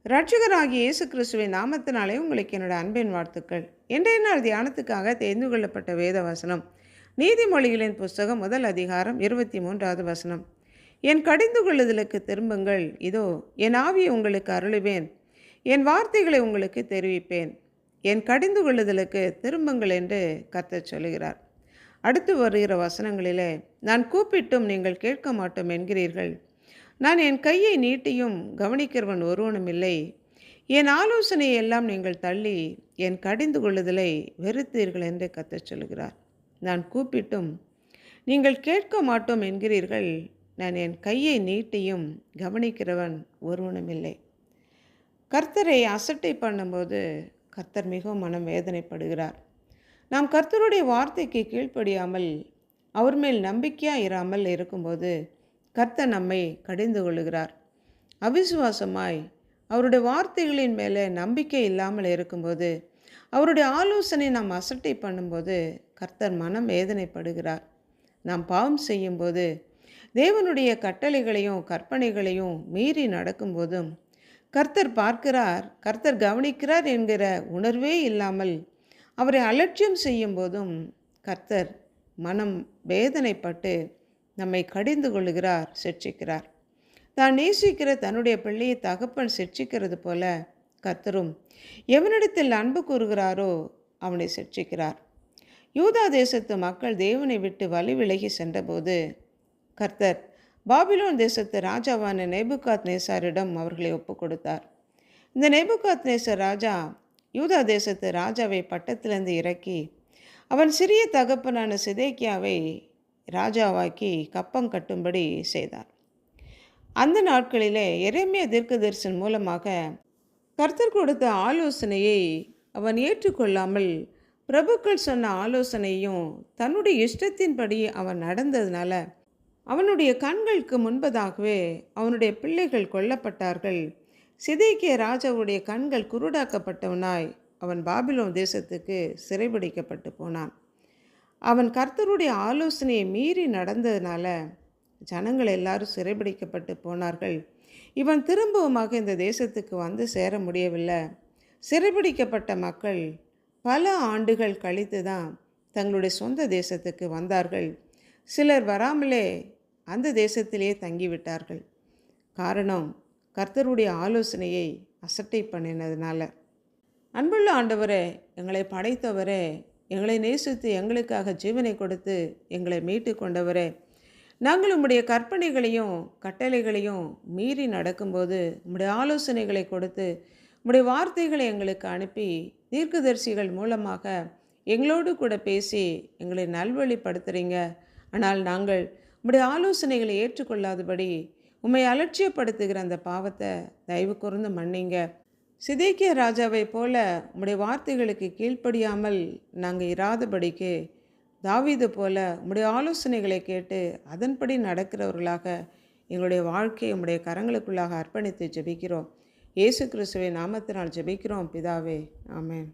இரட்சகராகிய இயேசு கிறிஸ்துவின் நாமத்தினாலே உங்களுக்கு என்னோட அன்பின் வாழ்த்துக்கள். இன்றைய நாள் தியானத்துக்காக தேர்ந்து கொள்ளப்பட்ட வேத வசனம் நீதிமொழிகளின் புஸ்தகம் 1 அதிகாரம் 23வது வசனம். என் கடிந்து கொள்ளுதலுக்கு திரும்புங்கள், இதோ என் ஆவியை உங்களுக்கு அருளுவேன், என் வார்த்தைகளை உங்களுக்கு தெரிவிப்பேன். என் கடிந்து கொள்ளுதலுக்கு திரும்புங்கள் என்று கர்த்தர் சொல்லுகிறார். அடுத்து வருகிற வசனங்களிலே, நான் கூப்பிட்டும் நீங்கள் கேட்க மாட்டோம் என்கிறீர்கள், நான் என் கையை நீட்டியும் கவனிக்கிறவன் ஒருவனும் இல்லை, என் ஆலோசனையை எல்லாம் நீங்கள் தள்ளி என் கடிந்து கொள்ளுதலை வெறுத்தீர்கள் என்று கர்த்தர் சொல்கிறார். நான் கூப்பிட்டும் நீங்கள் கேட்க மாட்டோம் என்கிறீர்கள், நான் என் கையை நீட்டியும் கவனிக்கிறவன் ஒருவனும் இல்லை. கர்த்தரை அசட்டை பண்ணும்போது கர்த்தர் மிகவும் மனம் வேதனைப்படுகிறார். நாம் கர்த்தருடைய வார்த்தைக்கு கீழ்ப்படியாமல் அவர் மேல் நம்பிக்கையாக இராமல் இருக்கும்போது கர்த்தர் நம்மை கடிந்து கொள்ளுகிறார். அவிசுவாசமாய் அவருடைய வார்த்தைகளின் மேலே நம்பிக்கை இல்லாமல் இருக்கும்போது, அவருடைய ஆலோசனை நாம் அசட்டை பண்ணும்போது கர்த்தர் மனம் வேதனைப்படுகிறார். நாம் பாவம் செய்யும்போது, தேவனுடைய கட்டளைகளையும் கற்பனைகளையும் மீறி நடக்கும்போதும் கர்த்தர் பார்க்கிறார், கர்த்தர் கவனிக்கிறார் என்கிற உணர்வே இல்லாமல் அவரை அலட்சியம் செய்யும் போதும் கர்த்தர் மனம் வேதனைப்பட்டு நம்மை கடிந்து கொள்ளுகிறார், சிட்சிக்கிறார். தான் நேசிக்கிற தன்னுடைய பிள்ளையை தகப்பன் சிட்சிக்கிறது போல கர்த்தரும் எவனிடத்தில் அன்பு கூறுகிறாரோ அவனை சிட்சிக்கிறார். யூதா தேசத்து மக்கள் தேவனை விட்டு வழி விலகி சென்றபோது கர்த்தர் பாபிலோன் தேசத்து ராஜாவான நேபுகாத் நேசாரிடம் அவர்களை ஒப்பு கொடுத்தார். இந்த நேபுகாத் நேசர் ராஜா யூதா தேசத்து ராஜாவை பட்டத்திலிருந்து இறக்கி அவன் சிறிய தகப்பனான சிதேக்கியாவை ராஜாவாக்கி கப்பம் கட்டும்படி செய்தார். அந்த நாட்களிலே எரேமியா தீர்க்கதரிசன் மூலமாக கர்த்தர் கொடுத்த ஆலோசனையை அவன் ஏற்றுக்கொள்ளாமல் பிரபுக்கள் சொன்ன ஆலோசனையும் தன்னுடைய இஷ்டத்தின்படி அவன் நடந்ததுனால அவனுடைய கண்களுக்கு முன்பதாகவே அவனுடைய பிள்ளைகள் கொல்லப்பட்டார்கள். சிதேக்கியா ராஜாவுடைய கண்கள் குருடாக்கப்பட்டவனாய் அவன் பாபிலோன் தேசத்துக்கு சிறைபிடிக்கப்பட்டு போனான். அவன் கர்த்தருடைய ஆலோசனையை மீறி நடந்ததுனால ஜனங்கள் எல்லாரும் சிறைபிடிக்கப்பட்டு போனார்கள். இவன் திரும்பவுமாக இந்த தேசத்துக்கு வந்து சேர முடியவில்லை. சிறைபிடிக்கப்பட்ட மக்கள் பல ஆண்டுகள் கழித்து தான் தங்களுடைய சொந்த தேசத்துக்கு வந்தார்கள். சிலர் வராமலே அந்த தேசத்திலே தங்கிவிட்டார்கள். காரணம், கர்த்தருடைய ஆலோசனையை அசட்டை பண்ணினதுனால. அன்புள்ள ஆண்டவரே, எங்களை படைத்தவரே, எங்களை நேசித்து எங்களுக்காக ஜீவனை கொடுத்து எங்களை மீட்டு கொண்டவரே, நாங்கள் உம்முடைய கற்பனைகளையும் கட்டளைகளையும் மீறி நடக்கும்போது உம்முடைய ஆலோசனைகளை கொடுத்து உம்முடைய வார்த்தைகளை எங்களுக்கு அனுப்பி தீர்க்கதரிசிகள் மூலமாக எங்களோடு கூட பேசி எங்களை நல்வழிப்படுத்துகிறீங்க. ஆனால் நாங்கள் உம்முடைய ஆலோசனைகளை ஏற்றுக்கொள்ளாதபடி உம்மை அலட்சியப்படுத்துகிற அந்த பாவத்தை தயவு கூர்ந்து மன்னிங்க. சிதேக்கியா ராஜாவை போல உம்முடைய வார்த்தைகளுக்கு கீழ்ப்படியாமல் நாங்கள் இராதபடிக்கு தாவீது போல உம்முடைய ஆலோசனைகளை கேட்டு அதன்படி நடக்கிறவர்களாக எங்களுடைய வாழ்க்கையை உம்முடைய கரங்களுக்குள்ளாக அர்ப்பணித்து ஜெபிக்கிறோம். இயேசு கிறிஸ்துவின் நாமத்தினால் ஜெபிக்கிறோம் பிதாவே, ஆமென்.